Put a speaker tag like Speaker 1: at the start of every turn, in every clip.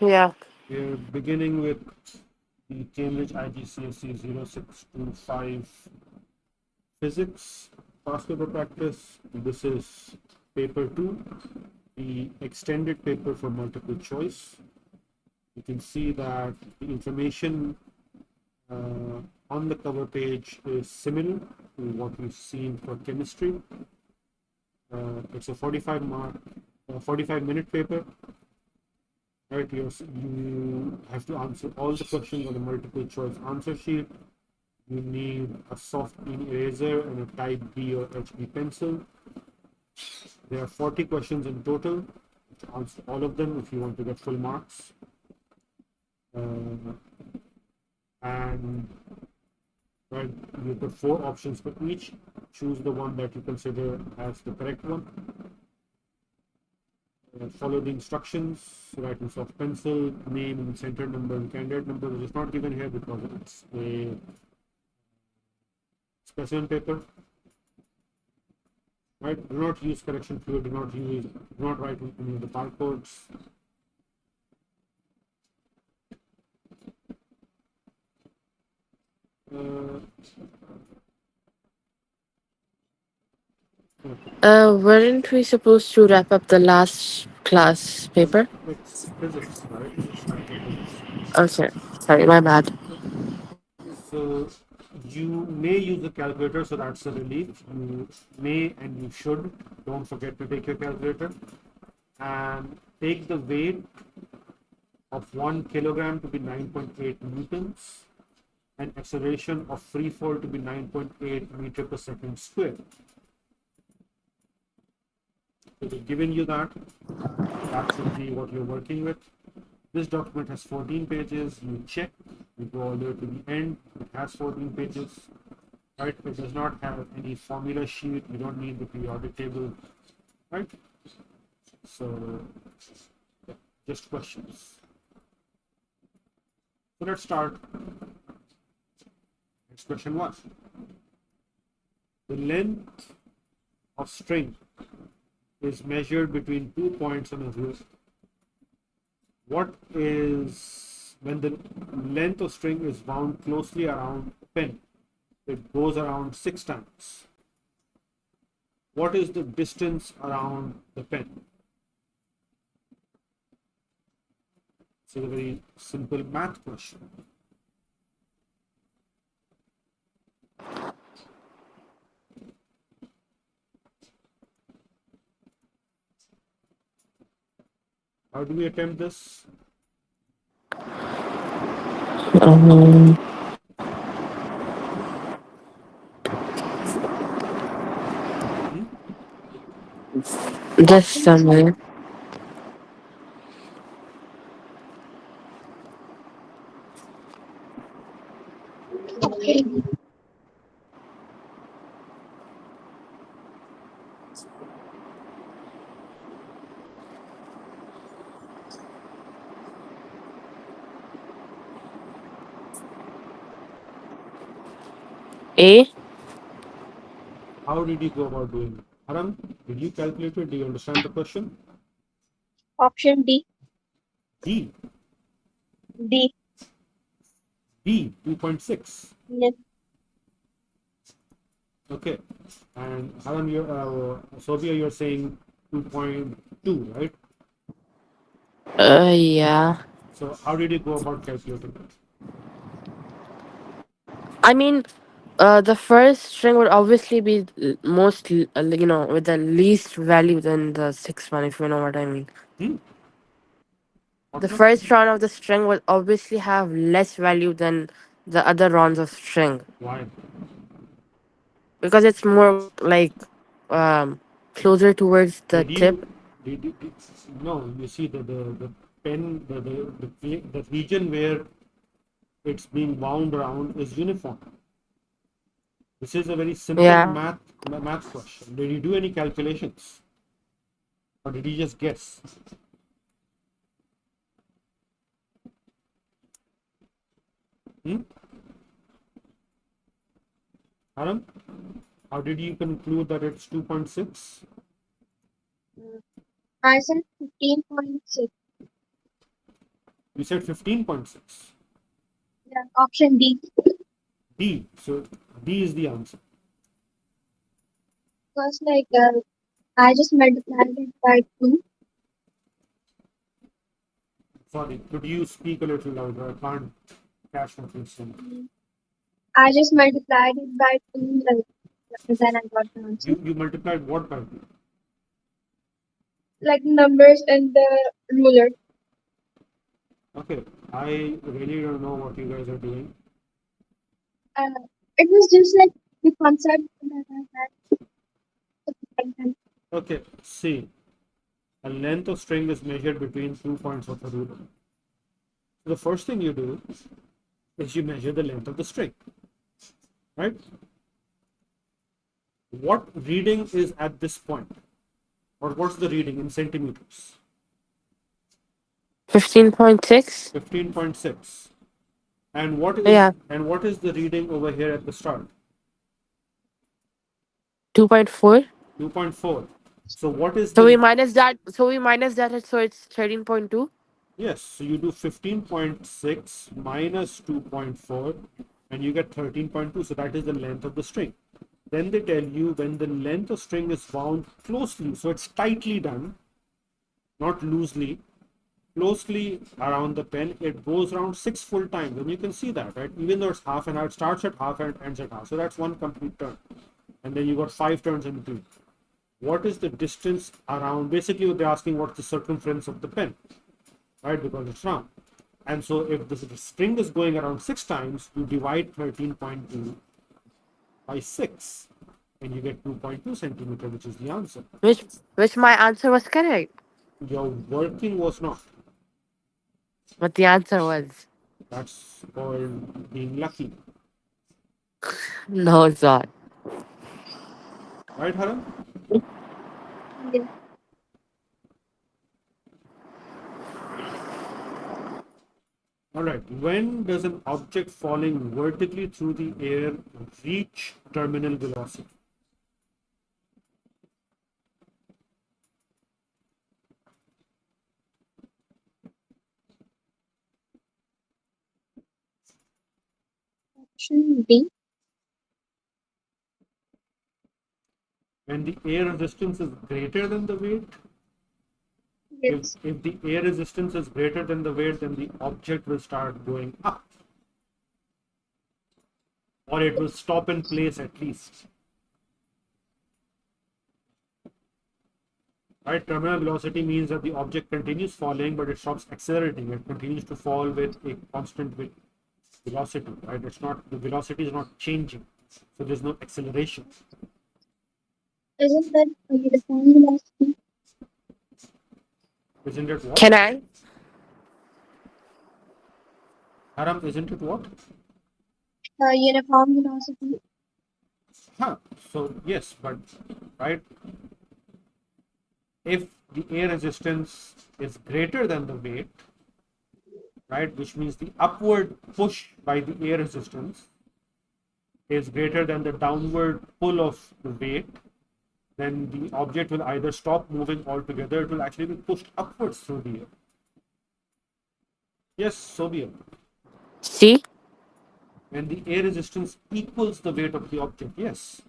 Speaker 1: Yeah.
Speaker 2: We're beginning with the Cambridge IGCSE 0625 Physics past paper practice. This is paper 2, the extended paper for multiple choice. You can see that the information on the cover page is similar to what we've seen for chemistry. It's a 45-minute paper. Right, you have to answer all the questions on the multiple choice answer sheet. You need a soft pen eraser and a type B or HB pencil. There are 40 questions in total. To answer all of them if you want to get full marks. And right, you put 4 options for each. Choose the one that you consider as the correct one. Follow the instructions. Write in soft pencil, name and center number and candidate number, which is not given here because it's a specimen paper. Right? Do not use correction fluid. Do not write any of the barcodes.
Speaker 1: Weren't we supposed to wrap up the last class paper?
Speaker 2: It's physics, right? It's not physics.
Speaker 1: Okay. Sorry, my bad.
Speaker 2: So you may use the calculator, so that's a relief. You may and you should. Don't forget to take your calculator and take the weight of 1 kilogram to be 9.8 newtons and acceleration of free fall to be 9.8 meter per second square. So they've given you that. That should be what you're working with. This document has 14 pages. You check, you go all the way to the end. It has 14 pages. Right? It does not have any formula sheet. You don't need the periodic table. Right? So, just questions. So let's start. Next question 1. The length of string is measured between 2 points on a wheel. What is when the length of string is wound closely around a pen? It goes around 6 times. What is the distance around the pen? It's a very simple math question. How do we attempt this?
Speaker 1: Um,
Speaker 2: Hmm?
Speaker 1: just somewhere. A.
Speaker 2: How did you go about doing it? Haram, did you calculate it? Do you understand the question?
Speaker 3: Option D.
Speaker 2: D.
Speaker 3: D.
Speaker 2: D, 2.6.
Speaker 3: Yes.
Speaker 2: Okay. And Haram, Sophia, you're saying 2.2, right?
Speaker 1: Yeah.
Speaker 2: So how did you go about calculating it?
Speaker 1: I mean, the first string would obviously be with the least value than the sixth one, if you know what I mean.
Speaker 2: Hmm?
Speaker 1: The
Speaker 2: What one?
Speaker 1: first round of the string will obviously have less value than the other rounds of string
Speaker 2: Why?
Speaker 1: because it's more like um closer towards the
Speaker 2: Did
Speaker 1: tip.
Speaker 2: you did no? You see the pen the region where it's being wound around is uniform. This is a very simple
Speaker 1: Yeah.
Speaker 2: math question. Did you do any calculations, or did you just guess? Hmm? Haram, how did you conclude that it's 2.6?
Speaker 3: I said 15.6.
Speaker 2: You said 15.6.
Speaker 3: Yeah, option D.
Speaker 2: D. So D is the answer.
Speaker 3: Because I just multiplied it by 2.
Speaker 2: Sorry, could you speak a little louder? I can't catch what you're saying.
Speaker 3: I just multiplied it by 2, then I got the answer.
Speaker 2: You multiplied what by 2?
Speaker 3: Like numbers in the ruler.
Speaker 2: Okay, I really don't know what you guys are doing.
Speaker 3: Uh, it was just like the concept that I had back then.
Speaker 2: Okay, see, a length of string is measured between 2 points of a ruler. So the first thing you do is you measure the length of the string, right? What reading is at this point? Or what's the reading in centimeters?
Speaker 1: 15.6.
Speaker 2: 15.6. And what is
Speaker 1: Yeah,
Speaker 2: the reading over here at the start?
Speaker 1: 2.4.
Speaker 2: 2.4. So what is
Speaker 1: So we
Speaker 2: the
Speaker 1: minus that. So we minus that. So it's 13.2.
Speaker 2: yes, so you do 15.6 minus 2.4 and you get 13.2. So that is the length of the string. Then they tell you when the length of string is wound closely, so it's tightly done, not loosely, closely around the pen, it goes around 6 full times. And you can see that, right? Even though it's half an hour, it starts at half and ends at half. So that's one complete turn. And then you got 5 turns in between. What is the distance around? Basically, they're asking what's the circumference of the pen, right? Because it's round. And so if the string is going around 6 times, you divide 13.2 by 6 and you get 2.2 centimeter, which is the answer.
Speaker 1: Which my answer was correct.
Speaker 2: Your working was not.
Speaker 1: But the answer was
Speaker 2: That's called being lucky.
Speaker 1: no, it's not.
Speaker 2: Right, Haran?
Speaker 3: Yeah.
Speaker 2: All right. When does an object falling vertically through the air reach terminal velocity?
Speaker 3: Option D.
Speaker 2: When the air resistance is greater than the weight? If,
Speaker 3: Yes.
Speaker 2: if the air resistance is greater than the weight, then the object will start going up. Or it will stop in place at least. Right? Terminal velocity means that the object continues falling, but it stops accelerating. It continues to fall with a constant velocity. Right? It's not the velocity is not changing, so there's no acceleration.
Speaker 3: Isn't that a uniform velocity?
Speaker 2: Isn't it what?
Speaker 1: Can I?
Speaker 2: Haram, isn't it what?
Speaker 3: Uniform velocity.
Speaker 2: Huh. So yes, but right, if the air resistance is greater than the weight, right, which means the upward push by the air resistance is greater than the downward pull of the weight, then the object will either stop moving altogether, it will actually be pushed upwards through the air. Yes, so be it.
Speaker 1: See?
Speaker 2: When the air resistance equals the weight of the object, yes.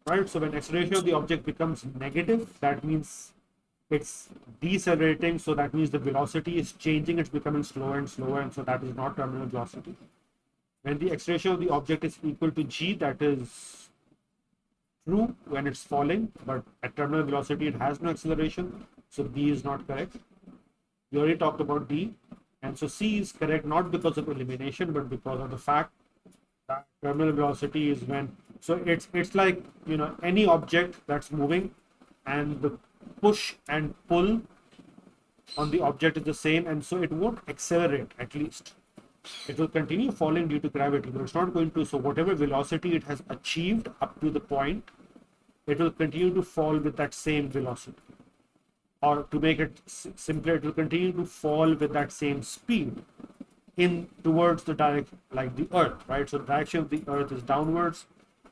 Speaker 2: Right? So when acceleration of the object becomes negative, that means it's decelerating. So that means the velocity is changing. It's becoming slower and slower. And so that is not terminal velocity. When the acceleration of the object is equal to g, that is true when it's falling. But at terminal velocity, it has no acceleration. So B is not correct. We already talked about D. And so C is correct not because of elimination, but because of the fact that terminal velocity is when, so it's like, any object that's moving and the push and pull on the object is the same, and so it won't accelerate. At least it will continue falling due to gravity, but it's not going to. So whatever velocity it has achieved up to the point, it will continue to fall with that same velocity. Or to make it simpler, it will continue to fall with that same speed in towards the direction, like the earth, right? So the direction of the earth is downwards,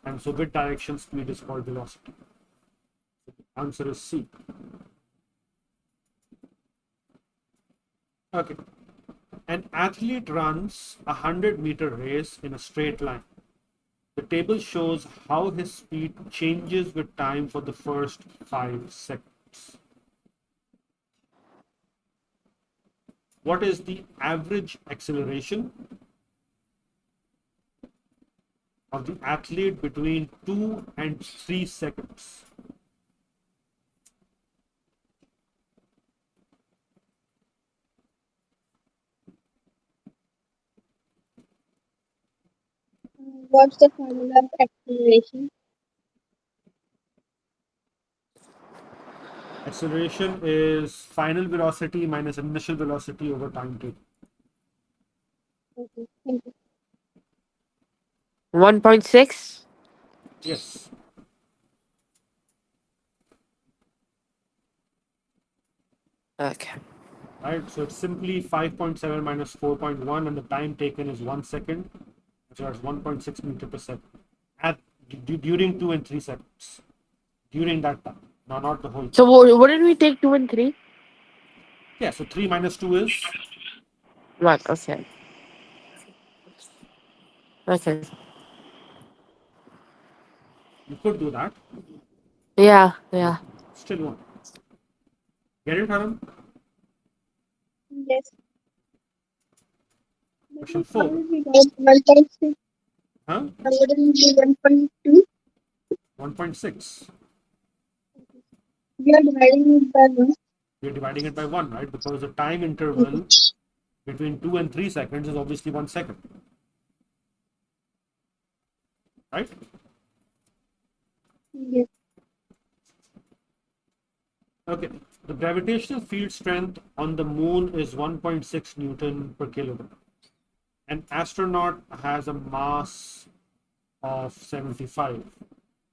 Speaker 2: and so with direction speed is called velocity. Answer is C. Okay. An athlete runs a 100-meter race in a straight line. The table shows how his speed changes with time for the first 5 seconds. What is the average acceleration of the athlete between 2 and 3 seconds?
Speaker 3: What's the formula of acceleration?
Speaker 2: Acceleration is final velocity minus initial velocity over time taken.
Speaker 3: Okay, thank you.
Speaker 1: 1.6.
Speaker 2: Yes.
Speaker 1: Okay.
Speaker 2: Right. So it's simply 5.7 minus 4.1, and the time taken is 1 second. So that's 1.6 meter per second. At during 2 and 3 seconds. During that time. No, not the whole
Speaker 1: So
Speaker 2: time.
Speaker 1: what did we take 2 and 3?
Speaker 2: Yeah. So 3 minus 2 is,
Speaker 1: Right. Okay. Okay.
Speaker 2: you could do that,
Speaker 1: Yeah.
Speaker 2: but
Speaker 1: Yeah.
Speaker 2: still won't. Get it, Haran?
Speaker 3: Yes, but
Speaker 2: Question
Speaker 3: like, how
Speaker 2: 4.
Speaker 3: did we get 1.6?
Speaker 2: Huh?
Speaker 3: How wouldn't be 1.2?
Speaker 2: 1.6.
Speaker 3: We are dividing it by 1.
Speaker 2: We're dividing it by 1, right? Because the time interval between 2 and 3 seconds is obviously 1 second, right?
Speaker 3: Yes.
Speaker 2: Okay. The gravitational field strength on the moon is 1.6 Newton per kilogram. An astronaut has a mass of 75.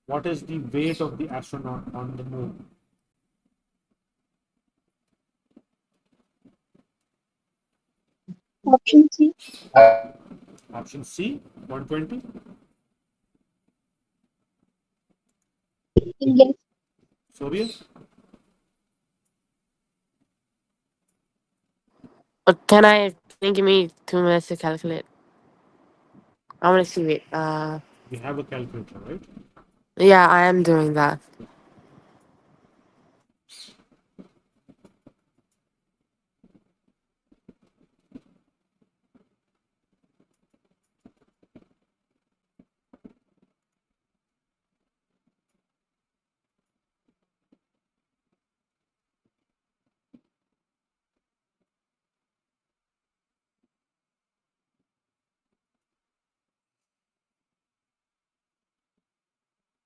Speaker 2: What is the weight of the astronaut on the moon?
Speaker 3: Option C.
Speaker 2: Option C, 120.
Speaker 3: Yes.
Speaker 2: Soviet?
Speaker 1: Can you give me 2 minutes to calculate? I want to see it.
Speaker 2: We have a calculator, right?
Speaker 1: Yeah, I am doing that.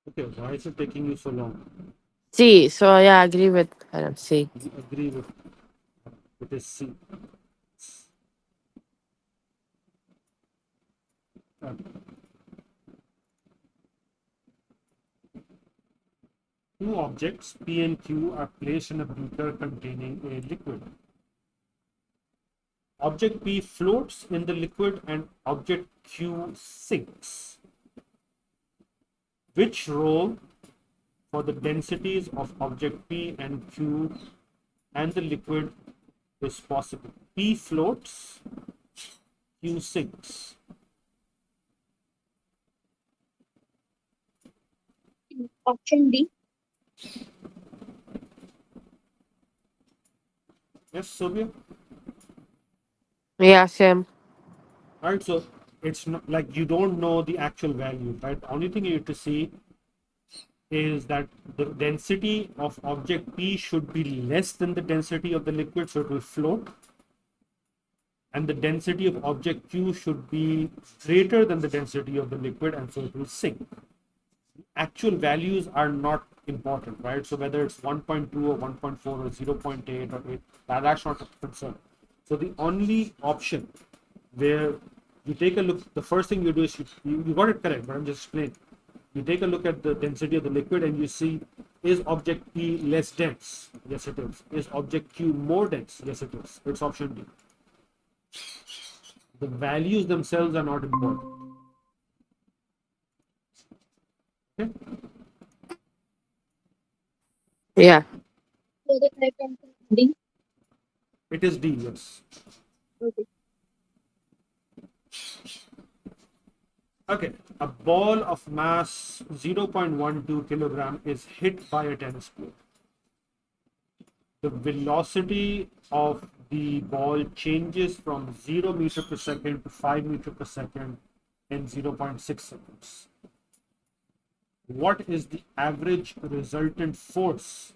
Speaker 2: Okay, why is it taking you so long?
Speaker 1: C. So yeah, I agree with Adam. C.
Speaker 2: You agree with it is C. Uh, Two objects, P and Q, are placed in a beaker containing a liquid. Object P floats in the liquid and object Q sinks. Which role for the densities of object P and Q and the liquid is possible? P floats, Q sinks.
Speaker 3: Option D.
Speaker 2: Yes, Sophia?
Speaker 1: Yeah, same.
Speaker 2: Right, so it's not like you don't know the actual value, right? The only thing you need to see is that the density of object P should be less than the density of the liquid, so it will float, and the density of object Q should be greater than the density of the liquid, and so it will sink. Actual values are not important, right? So whether it's 1.2 or 1.4 or 0.8 or 8, that's not a concern. So the only option where you take a look, the first thing you do is you got it correct, but I'm just explaining. You take a look at the density of the liquid and you see, is object P less dense? Yes, it is. Is object Q more dense? Yes, it is. It's option D. The values themselves are not important. Okay?
Speaker 1: Yeah.
Speaker 3: So the correct answer is D.
Speaker 2: It is D, yes.
Speaker 3: Okay.
Speaker 2: Okay, a ball of mass 0.12 kilogram is hit by a tennis ball. The velocity of the ball changes from 0 meter per second to 5 meter per second in 0.6 seconds. What is the average resultant force,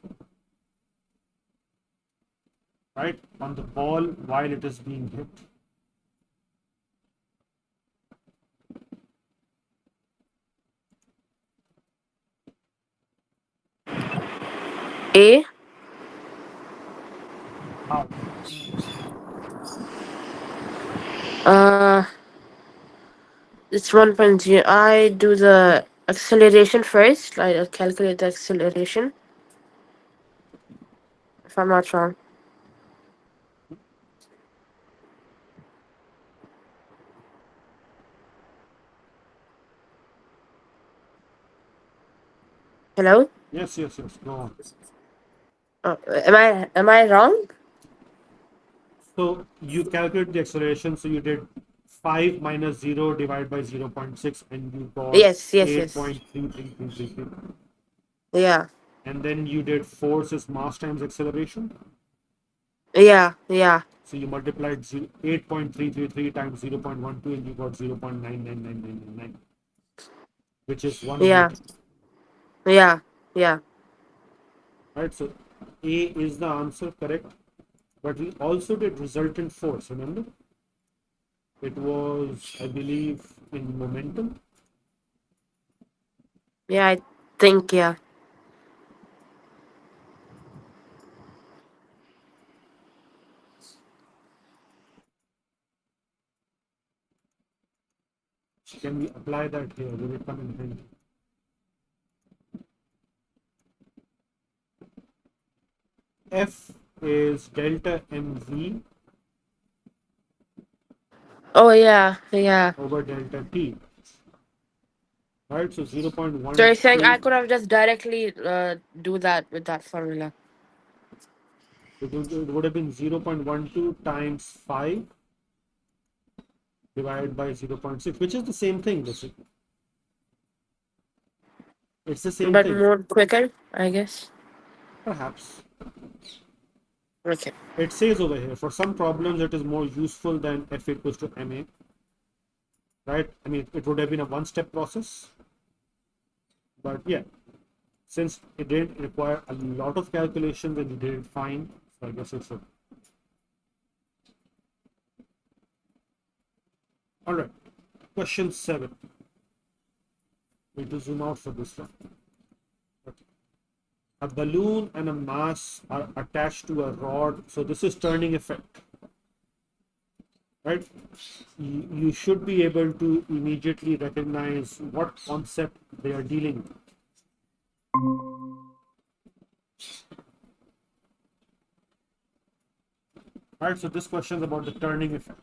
Speaker 2: right, on the ball while it is being hit?
Speaker 1: A.
Speaker 2: How?
Speaker 1: Uh, it's 1.0. I do the acceleration first. I calculate the acceleration. If I'm not wrong. Hello.
Speaker 2: Yes, yes, yes. Go on.
Speaker 1: Am I wrong?
Speaker 2: So you calculate the acceleration. So you did 5 minus 0 divided by 0.6 and you got
Speaker 1: Yes. Yes. Yes.
Speaker 2: 8.3333.
Speaker 1: Yeah.
Speaker 2: And then you did force is mass times acceleration.
Speaker 1: Yeah. Yeah.
Speaker 2: So you multiplied 8.333 times 0.12 and you got 0.999999, which is 1
Speaker 1: Yeah.
Speaker 2: meter.
Speaker 1: Yeah. Yeah.
Speaker 2: Right? So A is the answer, correct? But we also did resultant force, remember? It was, I believe, in momentum.
Speaker 1: Yeah. I think. Yeah.
Speaker 2: Can we apply that here? Will it come in handy? F is delta mv
Speaker 1: Oh yeah. Yeah.
Speaker 2: over delta t, right? So
Speaker 1: So you're saying I
Speaker 2: 0.12,
Speaker 1: could have just directly do that with that formula?
Speaker 2: it would have been 0.12 times 5 divided by 0.6, which is the same thing, basically. It's the same
Speaker 1: But
Speaker 2: thing,
Speaker 1: more quicker, I guess.
Speaker 2: perhaps.
Speaker 1: Okay.
Speaker 2: It says over here, for some problems, it is more useful than F equals to MA, right? I mean, it would have been a one-step process, but yeah, since it didn't require a lot of calculations and you did it fine, so I guess it's okay. All right, question 7. We need to zoom out for this one. A balloon and a mass are attached to a rod. So this is turning effect, right? You should be able to immediately recognize what concept they are dealing with. Right, so this question is about the turning effect.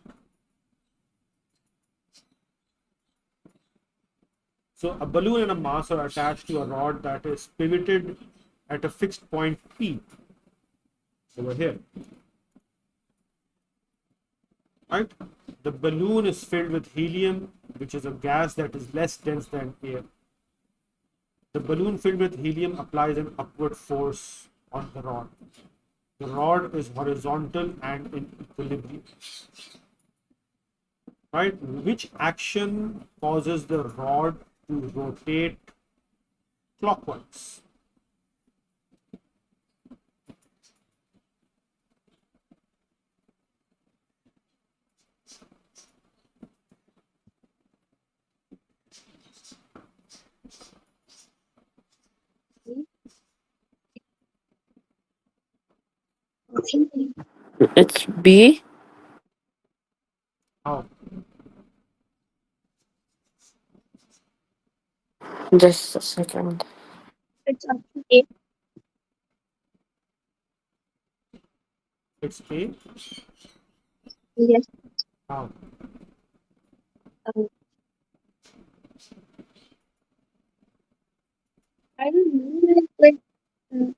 Speaker 2: So a balloon and a mass are attached to a rod that is pivoted at a fixed point P over here. Right? The balloon is filled with helium, which is a gas that is less dense than air. The balloon filled with helium applies an upward force on the rod. The rod is horizontal and in equilibrium. Right? Which action causes the rod to rotate clockwise?
Speaker 3: Option
Speaker 1: It's B.
Speaker 2: How?
Speaker 1: Just a second.
Speaker 3: It's option A.
Speaker 2: It's A.
Speaker 3: Yes.
Speaker 2: How?
Speaker 3: Um, I don't know, like, uh,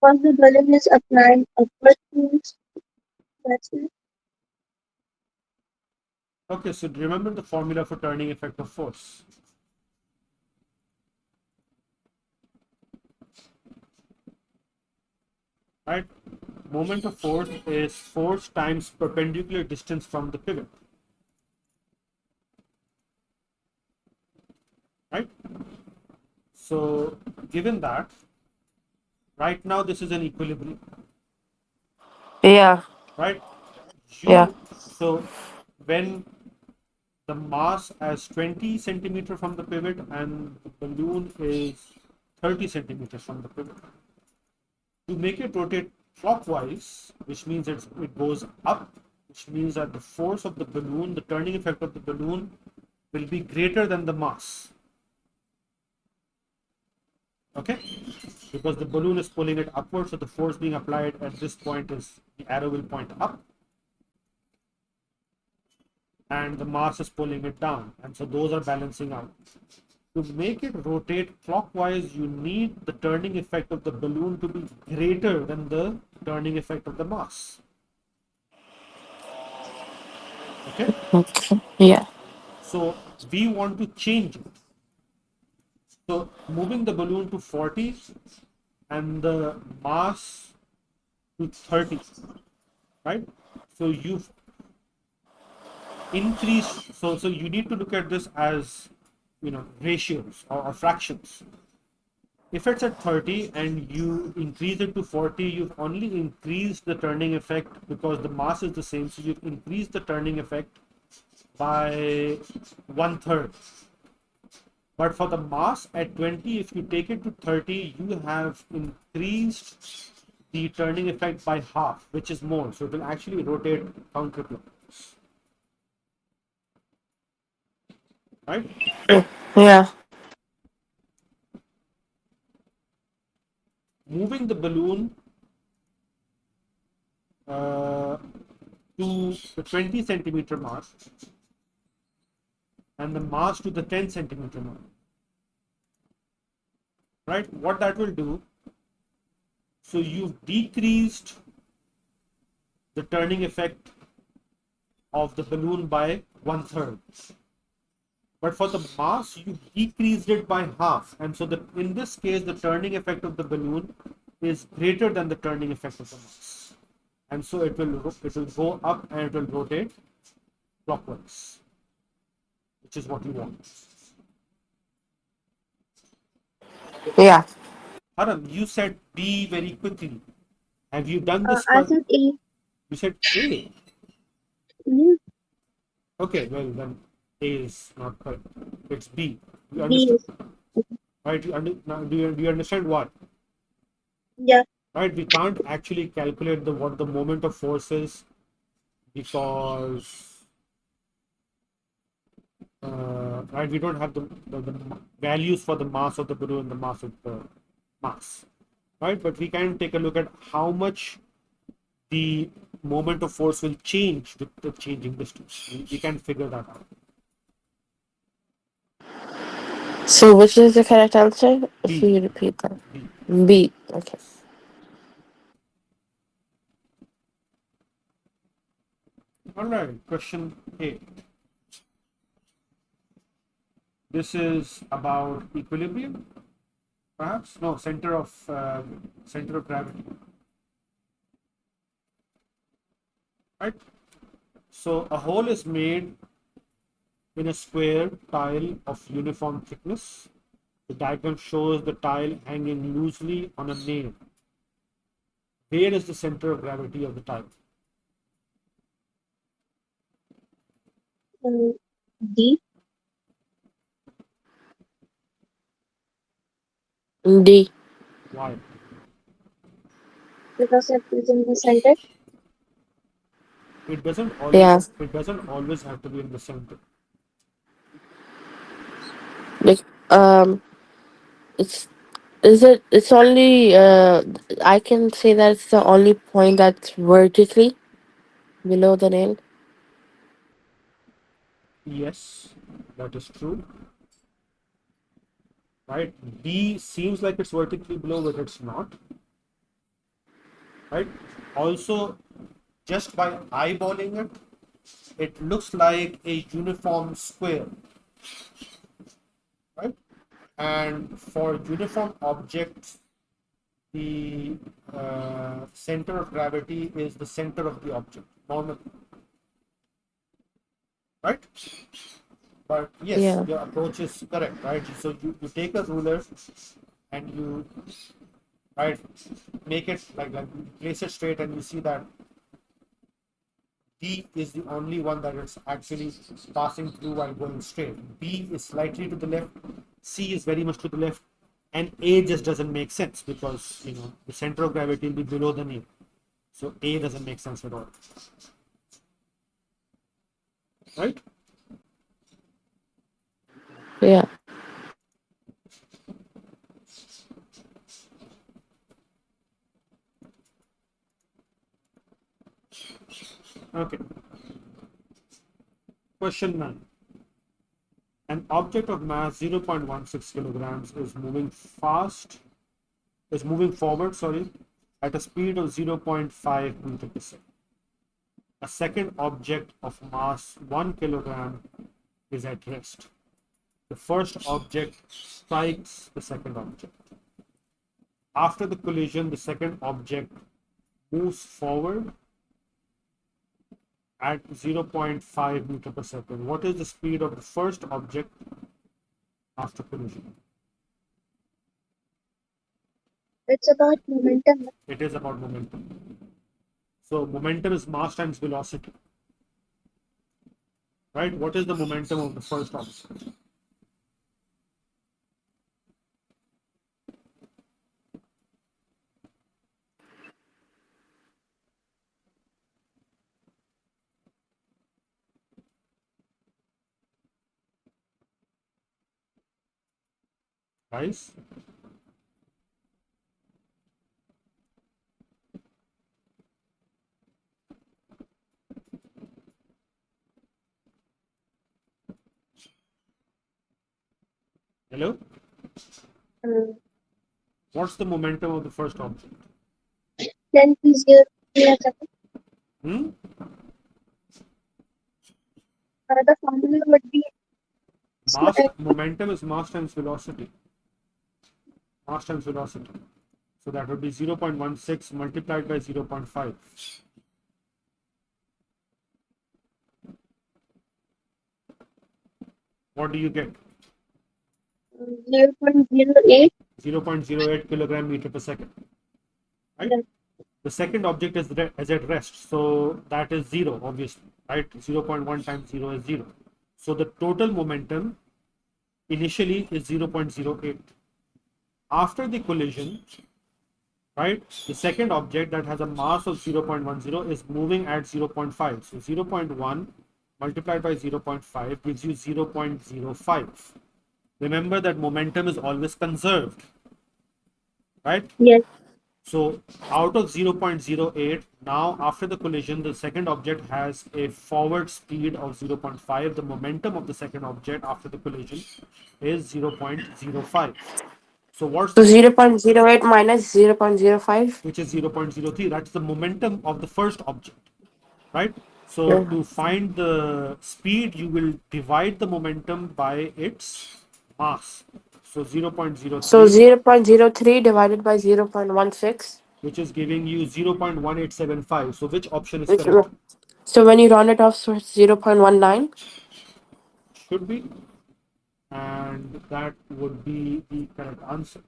Speaker 3: Once the balloon is applied upward force, that's it.
Speaker 2: Okay, so remember the formula for turning effect of force. Right? Moment of force is force times perpendicular distance from the pivot. Right? So given that, right now this is an equilibrium.
Speaker 1: Yeah.
Speaker 2: Right?
Speaker 1: Yeah.
Speaker 2: So when the mass as 20 centimeter from the pivot and the balloon is 30 centimeters from the pivot, to make it rotate clockwise, which means it goes up, which means that the force of the balloon, the turning effect of the balloon, will be greater than the mass. Okay? Because the balloon is pulling it upward, so the force being applied at this point is the arrow will point up, and the mass is pulling it down. And so those are balancing out. To make it rotate clockwise, you need the turning effect of the balloon to be greater than the turning effect of the mass. Okay?
Speaker 1: Okay. Yeah.
Speaker 2: So we want to change it. So moving the balloon to 40 and the mass to 30, right? So you've increased. So you need to look at this as ratios or fractions. If it's at 30 and you increase it to 40, you've only increased the turning effect because the mass is the same. So you've increased the turning effect by 1/3. But for the mass at 20, if you take it to 30, you have increased the turning effect by half, which is more. So it will actually rotate counterclockwise. Right?
Speaker 1: Yeah.
Speaker 2: Moving the balloon uh, to the 20 centimeter mass and the mass to the 10 centimeter mark. Right? What that will do, so you've decreased the turning effect of the balloon by 1/3. But for the mass, you decreased it by half. And so in this case, the turning effect of the balloon is greater than the turning effect of the mass. And so it will go up and it will rotate clockwise, which is what you want.
Speaker 1: Yeah.
Speaker 2: Haram, you said B very quickly. Have you done this?
Speaker 3: I said A.
Speaker 2: You said A.
Speaker 3: Mhm.
Speaker 2: Okay, well then A is not correct. It's B. You
Speaker 3: B
Speaker 2: understood,
Speaker 3: is.
Speaker 2: right? Now, do you understand what?
Speaker 3: Yeah.
Speaker 2: Right? We can't actually calculate what the moment of force is because right, we don't have the values for the mass of the balloon and the mass of the mass, right? But we can take a look at how much the moment of force will change with the changing distance. We can figure that out.
Speaker 1: So which is the correct answer? If
Speaker 2: B.
Speaker 1: you repeat that.
Speaker 2: B.
Speaker 1: B. Okay.
Speaker 2: All right. Question 8. This is about equilibrium, perhaps? No, center of gravity, right? So a hole is made in a square tile of uniform thickness. The diagram shows the tile hanging loosely on a nail. Where is the center of gravity of the tile?
Speaker 3: Uh, D.
Speaker 1: D.
Speaker 2: Why?
Speaker 3: Because it is in the center.
Speaker 2: It doesn't always
Speaker 1: Yeah.
Speaker 2: it doesn't always have to be in the center.
Speaker 1: Like it's is it it's only I can say that it's the only point that's vertically below the nail.
Speaker 2: Yes, that is true. Right? B seems like it's vertically below, but it's not. right? Also, just by eyeballing it, it looks like a uniform square, right? And for uniform objects, the center of gravity is the center of the object, normally, right? But yes,
Speaker 1: Yeah.
Speaker 2: your approach is correct, right? So you take a ruler and you, right, make it like you place it straight, and you see that D is the only one that is actually passing through while going straight. B is slightly to the left, C is very much to the left, and A just doesn't make sense because the center of gravity will be below than A. So A doesn't make sense at all. Right?
Speaker 1: Yeah.
Speaker 2: Okay. Question 9. An object of mass 0.16 kilograms is moving forward, at a speed of 0.5 meter per second. A second object of mass 1 kilogram is at rest. The first object strikes the second object. After the collision, the second object moves forward at 0.5 meter per second. What is the speed of the first object after collision?
Speaker 3: It's about momentum.
Speaker 2: It is about momentum. So momentum is mass times velocity, right? What is the momentum of the first object? Guys? Hello?
Speaker 3: Um,
Speaker 2: What's the momentum of the first object?
Speaker 3: then please give me a second.
Speaker 2: Hmm?
Speaker 3: The formula would be
Speaker 2: Momentum is mass times velocity. Mass times velocity. So that would be 0.16 multiplied by 0.5. What do you get?
Speaker 3: 0.08.
Speaker 2: 0.08 kilogram meter per second. Right? The second object is at rest. So that is 0, obviously. Right? 0.1 times 0 is 0. So the total momentum initially is 0.08. After the collision, right, the second object that has a mass of 0.10 is moving at 0.5. So 0.1 multiplied by 0.5 gives you 0.05. Remember that momentum is always conserved, right?
Speaker 3: Yes.
Speaker 2: So out of 0.08, now after the collision, the second object has a forward speed of 0.5. The momentum of the second object after the collision is 0.05. So what's
Speaker 1: So
Speaker 2: the
Speaker 1: 0.08 minus 0.05.
Speaker 2: which is 0.03? That's the momentum of the first object, right? So
Speaker 1: Yeah.
Speaker 2: to find the speed, you will divide the momentum by its mass. So
Speaker 1: So
Speaker 2: 0.03,
Speaker 1: 0.03 divided by 0.16.
Speaker 2: which is giving you 0.1875. So which option is
Speaker 1: Which,
Speaker 2: correct?
Speaker 1: so when you round it off, so it's 0.19.
Speaker 2: Should be. And that would be the correct answer,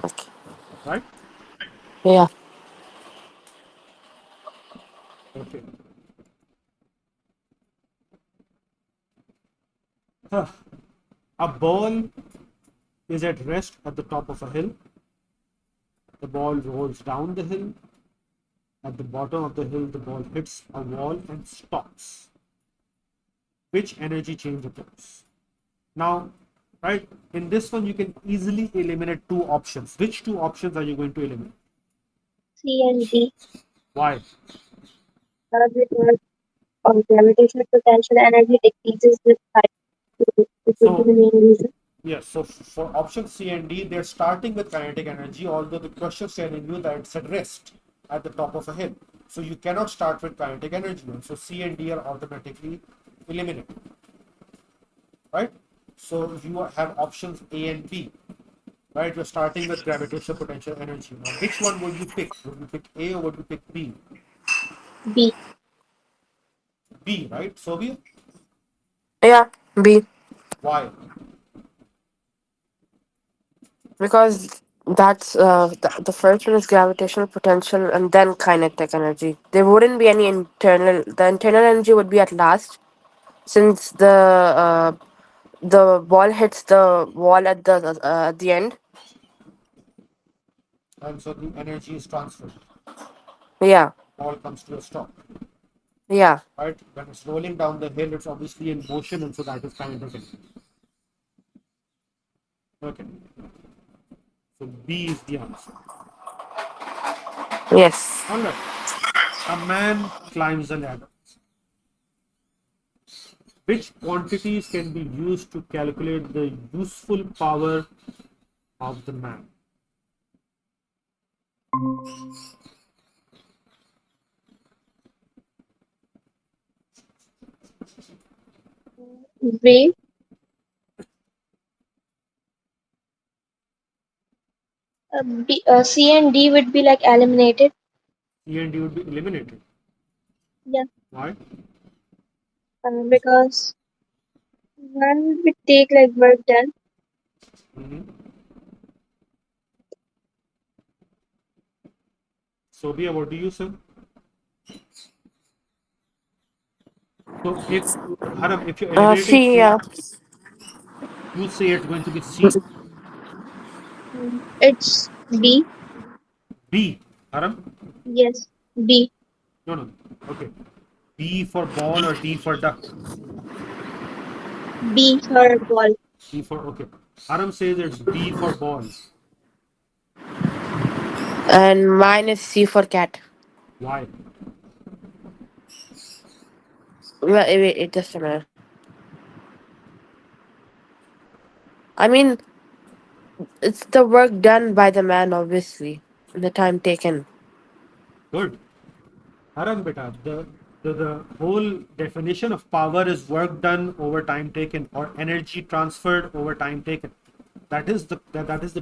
Speaker 1: Okay.
Speaker 2: right?
Speaker 1: Yeah.
Speaker 2: Okay. A ball is at rest at the top of a hill. The ball rolls down the hill. At the bottom of the hill, the ball hits a wall and stops. Which energy change occurs? Now, right, in this one, you can easily eliminate two options. Which two options are you going to eliminate?
Speaker 3: C and D.
Speaker 2: Why?
Speaker 3: Because of gravitational potential energy decreases with height. So this would be
Speaker 2: So,
Speaker 3: the main reason.
Speaker 2: Yes, so for option C and D, they're starting with kinetic energy, although the question is telling you that it's at rest at the top of a hill. So you cannot start with kinetic energy. And so C and D are automatically eliminated, right? So you have options A and B, right? You're starting with gravitational potential energy. Now, which one would you pick? Would you pick A or would you pick B?
Speaker 3: B.
Speaker 2: B, right? Soviet?
Speaker 1: Yeah, B.
Speaker 2: Why?
Speaker 1: Because that's the first one is gravitational potential and then kinetic energy. There wouldn't be any internal. The internal energy would be at last, since the ball hits the wall at the end.
Speaker 2: And so the energy is transferred.
Speaker 1: Yeah,
Speaker 2: All comes to a stop,
Speaker 1: yeah.
Speaker 2: right? When it's rolling down the hill, it's obviously in motion, and so that is kinetic energy. Okay, so B is the answer.
Speaker 1: Yes.
Speaker 2: All right. A man climbs a ladder. Which quantities can be used to calculate the useful power of the man?
Speaker 3: B. C and D would be like eliminated.
Speaker 2: E and D would be eliminated.
Speaker 3: Yeah.
Speaker 2: Why?
Speaker 3: Because one would take like work done.
Speaker 2: Mm-hmm. Sobia, what do you say? So if Haram, if you're eliminating
Speaker 1: C.
Speaker 2: C, you say it's going to be C.
Speaker 3: It's B.
Speaker 2: B. Haram?
Speaker 3: Yes. B.
Speaker 2: No, no. Okay. B for ball or D for duck?
Speaker 3: B for ball.
Speaker 2: B for okay. Haram says it's B for ball.
Speaker 1: And mine is C for cat.
Speaker 2: Why?
Speaker 1: Wait, it just a minute. I mean, it's the work done by the man, obviously, the time taken.
Speaker 2: Good. Haram beta, the whole definition of power is work done over time taken or energy transferred over time taken. That is the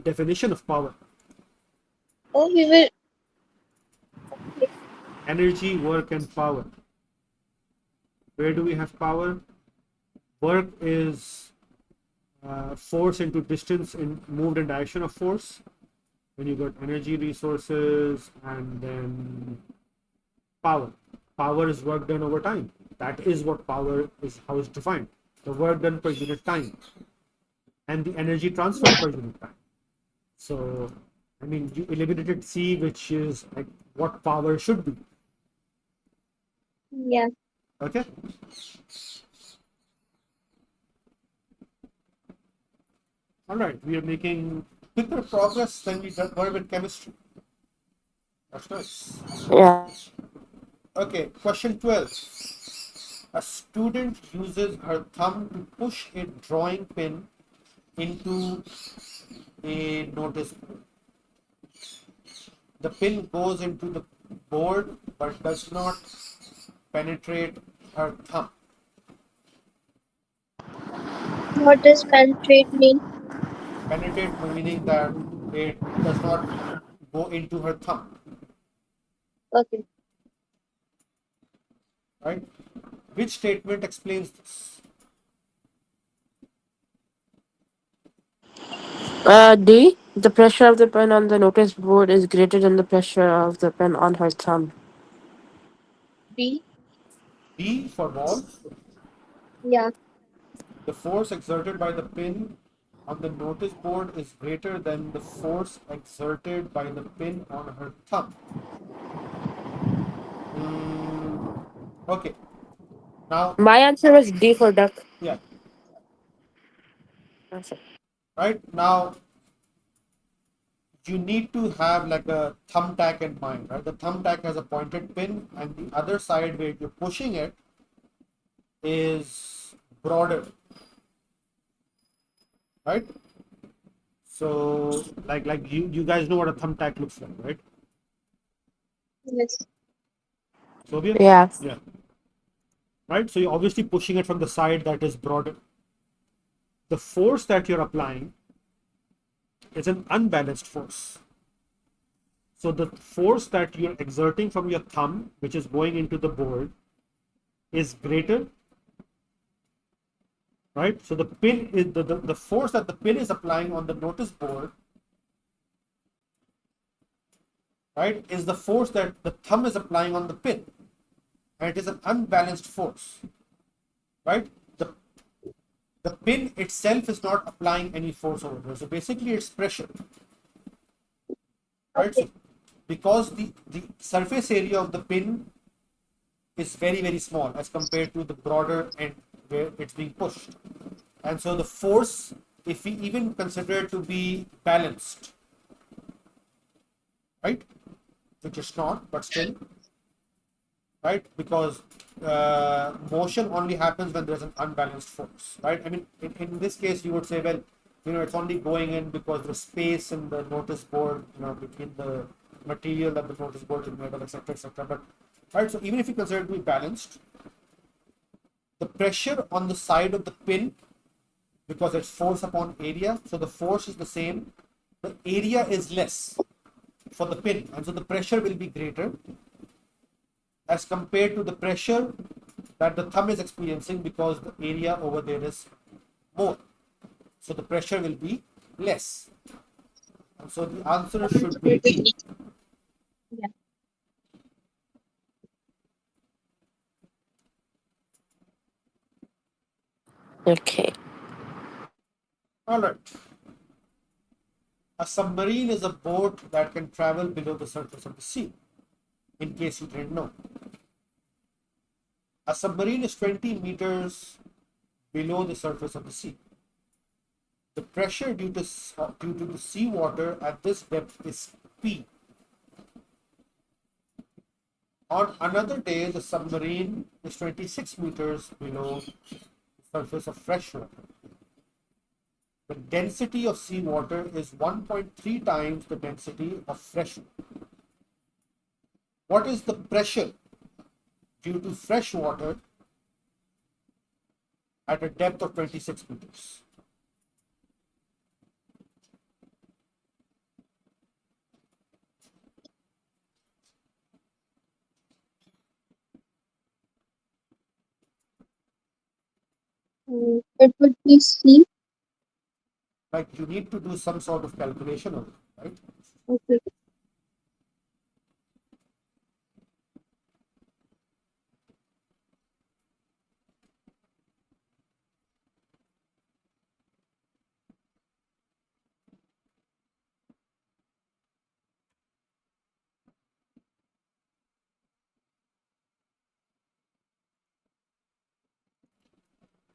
Speaker 2: definition of power.
Speaker 3: Oh, we will.
Speaker 2: Energy, work, and power. Where do we have power? Work is force into distance in moved in direction of force. Then you got energy resources and then power. Power is work done over time. That is what power is, how it's defined. The work done per unit time and the energy transferred per unit time. So, I mean, you eliminated C, which is like what power should be.
Speaker 3: Yeah.
Speaker 2: Okay. All right. We are making quicker progress than we were with chemistry. That's nice.
Speaker 1: Yeah.
Speaker 2: Okay. Question 12. A student uses her thumb to push a drawing pin into a notice board. The pin goes into the board but does not penetrate her thumb.
Speaker 3: What does penetrate mean?
Speaker 2: Penetrate meaning that it does not go into her thumb,
Speaker 3: Okay.
Speaker 2: right? Which statement explains this?
Speaker 1: D. The pressure of the pen on the notice board is greater than the pressure of the pen on her thumb.
Speaker 3: B.
Speaker 2: B for ball.
Speaker 3: Yeah.
Speaker 2: The force exerted by the pin on the notice board is greater than the force exerted by the pin on her thumb. Mm, okay. Now,
Speaker 1: My answer was D for duck.
Speaker 2: yeah,
Speaker 1: That's it.
Speaker 2: right now you need to have like a thumbtack in mind, right? The thumbtack has a pointed pin, and the other side where you're pushing it is broader, right? So like you guys know what a thumbtack looks like, right?
Speaker 3: Yes.
Speaker 2: Sophia?
Speaker 1: Yeah.
Speaker 2: Yeah. Right? So you're obviously pushing it from the side that is broader. The force that you're applying is an unbalanced force. So the force that you're exerting from your thumb, which is going into the board, is greater, right? So the pin is the force that the pin is applying on the notice board, right, is the force that the thumb is applying on the pin. And it is an unbalanced force, right? The pin itself is not applying any force over there. So basically it's pressure, right?
Speaker 3: Okay.
Speaker 2: So because the surface area of the pin is very, very small as compared to the broader end where it's being pushed. And so the force, if we even consider it to be balanced, right, which is not, but still, right, because motion only happens when there's an unbalanced force, right? I mean, in this case, you would say, well, it's only going in because the space in the notice board, between the material that the notice board is made of, etc., etc. But, right, so even if you consider it to be balanced, the pressure on the side of the pin, because it's force upon area, so the force is the same, the area is less for the pin, and so the pressure will be greater as compared to the pressure that the thumb is experiencing because the area over there is more. So the pressure will be less. And so the answer should be B.
Speaker 3: Yeah.
Speaker 1: Okay.
Speaker 2: All right. A submarine is a boat that can travel below the surface of the sea, in case you didn't know. A submarine is 20 meters below the surface of the sea. The pressure due to the seawater at this depth is P. On another day, the submarine is 26 meters below the surface of fresh water. The density of seawater is 1.3 times the density of fresh water. What is the pressure due to fresh water at a depth of 26 meters?
Speaker 3: It would be C.
Speaker 2: Like you need to do some sort of calculation of it, right?
Speaker 3: Okay.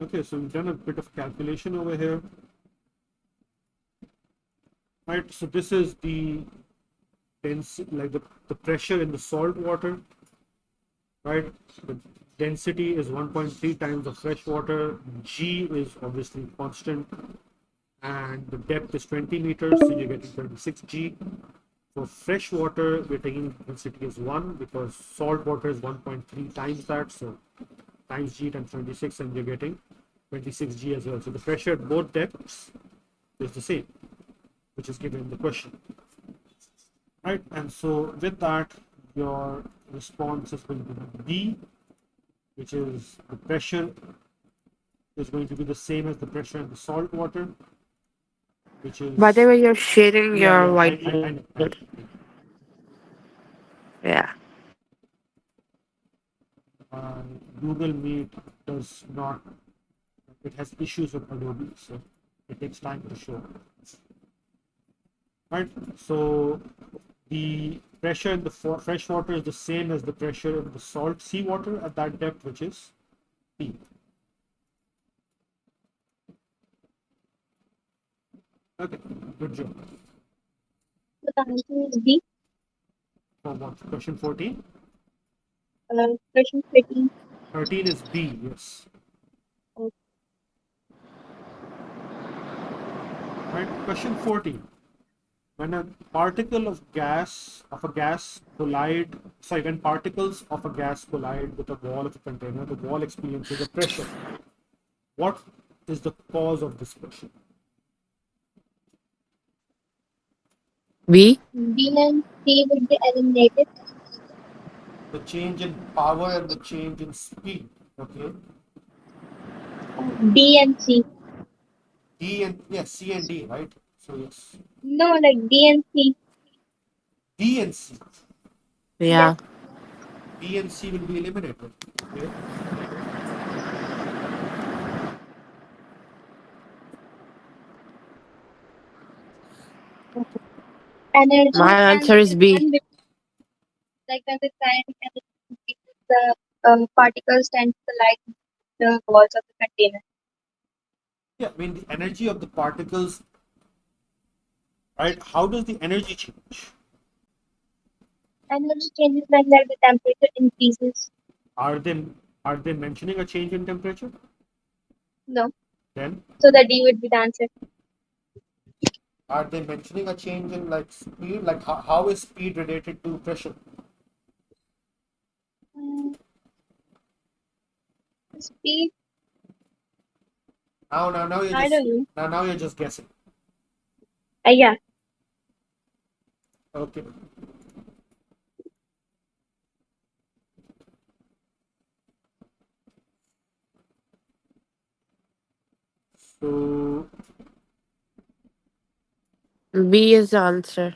Speaker 2: Okay, so we've done a bit of calculation over here, right? So this is the density, like the pressure in the salt water, right? The density is 1.3 times the fresh water. G is obviously constant, and the depth is 20 meters, so you're getting 26 G. For fresh water, we're taking density as 1 because salt water is 1.3 times that, so times G times 26, and you're getting 26 G as well. So the pressure at both depths is the same, which is given in the question. Right, and so with that, your response is going to be B, which is the pressure is going to be the same as the pressure in the salt water, which
Speaker 1: By the
Speaker 2: is,
Speaker 1: way, you're sharing
Speaker 2: yeah,
Speaker 1: your
Speaker 2: yeah, I know, I know.
Speaker 1: whiteboard. Yeah.
Speaker 2: Uh, Google Meet does not, it has issues with Adobe, so it takes time to show. Right, so the pressure in the fresh water is the same as the pressure in the salt seawater at that depth, which is P. Okay, good job.
Speaker 3: So the answer is B.
Speaker 2: For what? Question 14?
Speaker 3: Question 13.
Speaker 2: 13 is B, yes.
Speaker 3: Uh,
Speaker 2: Right? Question 14. When a particle of a gas collide, sorry, when particles of a gas collide with the wall of a container, the wall experiences a pressure. What is the cause of this pressure?
Speaker 1: B.
Speaker 3: B and C would be eliminated.
Speaker 2: The change in power and the change in speed. Okay.
Speaker 3: D and C.
Speaker 2: D and yes, C and D, right? So yes,
Speaker 3: No, like D and C.
Speaker 2: D and C.
Speaker 3: Yes.
Speaker 1: Yeah.
Speaker 2: B and C will be eliminated. Okay.
Speaker 3: Energy
Speaker 1: My
Speaker 3: and
Speaker 1: answer is B.
Speaker 3: when like when the time increases, the particles tend to collide with the walls of the container.
Speaker 2: Yeah, I mean the energy of the particles, right? How does the energy change?
Speaker 3: Energy changes when like the temperature increases.
Speaker 2: Are they are they mentioning a change in temperature?
Speaker 3: No.
Speaker 2: Then
Speaker 3: So the D would be the answer.
Speaker 2: are they mentioning a change in like speed? Like how is speed related to pressure?
Speaker 3: Mm, speed,
Speaker 2: Now you're
Speaker 3: I
Speaker 2: just
Speaker 3: don't know.
Speaker 2: now you're just guessing.
Speaker 3: Yeah.
Speaker 2: Okay. So
Speaker 1: B is the answer.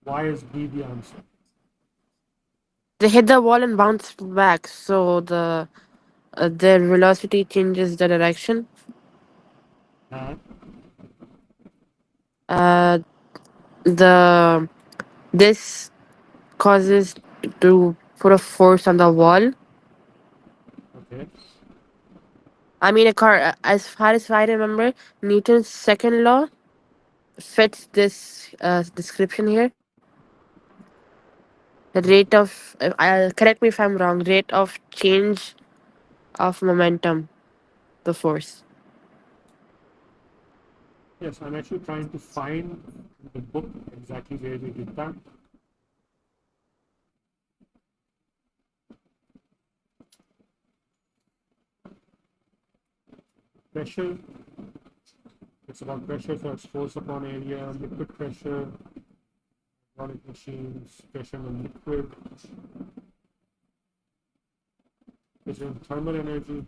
Speaker 2: why is B the answer?
Speaker 1: They hit the wall and bounce back, so their velocity changes the direction.
Speaker 2: And
Speaker 1: Uh, the this causes to put a force on the wall.
Speaker 2: okay.
Speaker 1: I mean, as far as I remember, Newton's second law fits this description here. The rate of, correct me if I'm wrong, rate of change of momentum, the force.
Speaker 2: Yes, I'm actually trying to find the book exactly where we did that. Pressure. It's about pressure, so it's force upon area, liquid pressure, hydraulic machines, pressure on liquid, pressure on thermal energy,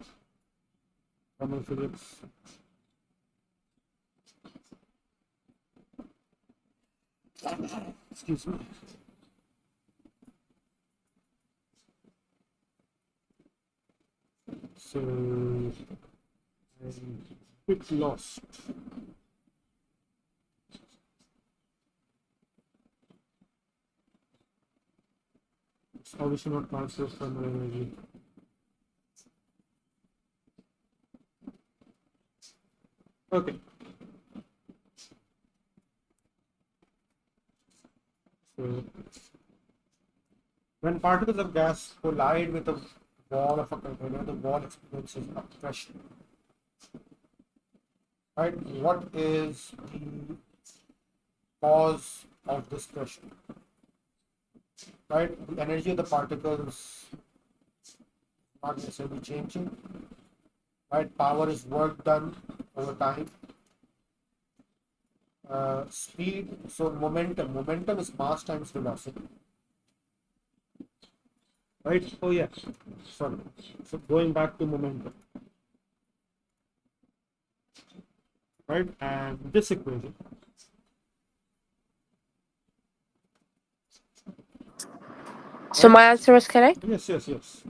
Speaker 2: thermal physics. Excuse me. So I'm a bit lost. It's obviously not transfer thermal energy. Okay. So when particles of gas collide with the wall of a container, the wall experiences a pressure. Right? What is the cause of this pressure? Right? The energy of the particles not necessarily changing. Right? Power is work done over time. Speed, so momentum. Momentum is mass times velocity. Right? Oh yeah. Sorry. So going back to momentum. Right? And this equation.
Speaker 1: So
Speaker 2: Right?
Speaker 1: my answer was correct?
Speaker 2: Yes.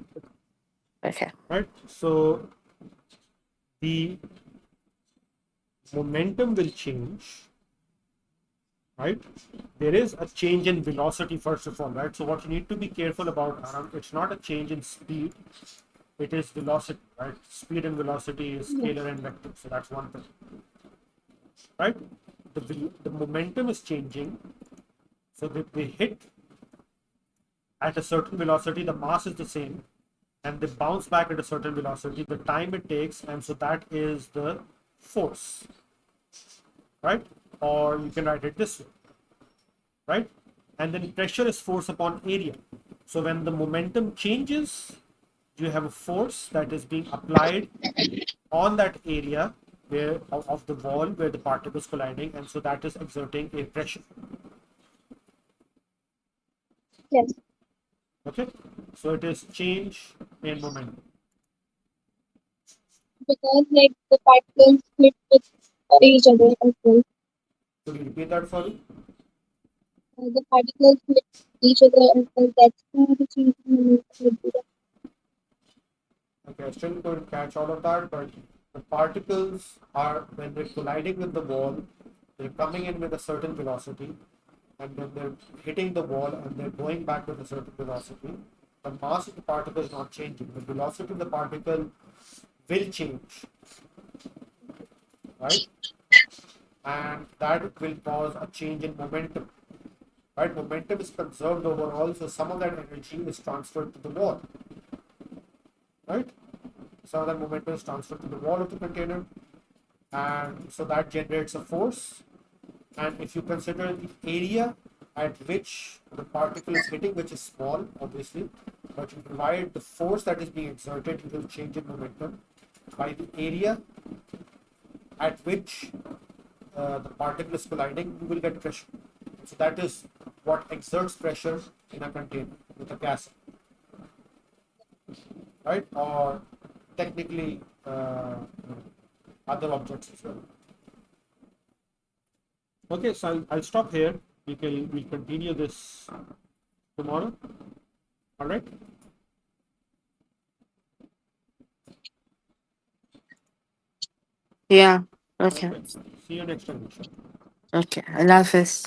Speaker 1: Okay.
Speaker 2: Right? So the momentum will change, right? There is a change in velocity first of all, right? So what you need to be careful about, it's not a change in speed, it is velocity, right? Speed and velocity is
Speaker 3: Yeah.
Speaker 2: scalar and vector, so that's one thing, right? The momentum is changing, so that they hit at a certain velocity, the mass is the same, and they bounce back at a certain velocity, the time it takes, and so that is the force. right? Or you can write it this way, right? And then pressure is force upon area. So when the momentum changes, you have a force that is being applied on that area where of the wall where the particle is colliding, and so that is exerting a pressure.
Speaker 3: Yes,
Speaker 2: Okay, so it is change in momentum.
Speaker 3: because like the particles split with each other as well.
Speaker 2: Could you repeat that for me?
Speaker 3: The particles split each other as well. That's how the change in momentum would be.
Speaker 2: Okay, I still couldn't catch all of that, but the particles are, when they're colliding with the wall, they're coming in with a certain velocity, and then they're hitting the wall and they're going back with a certain velocity. The mass of the particle is not changing. The velocity of the particle will change, right? And that will cause a change in momentum, right? Momentum is conserved overall, so some of that energy is transferred to the wall, right? Some of that momentum is transferred to the wall of the container, and so that generates a force. And if you consider the area at which the particle is hitting, which is small, obviously, but you provide the force that is being exerted, you will change in momentum by the area at which the particle is colliding, you will get pressure. So that is what exerts pressure in a container with a gas, right? Or technically other objects as well. Okay, so I'll stop here. We'll continue this tomorrow. All right.
Speaker 1: Yeah. Okay.
Speaker 2: Okay. See you next time, Nisha.
Speaker 1: Okay. Allah Hafiz.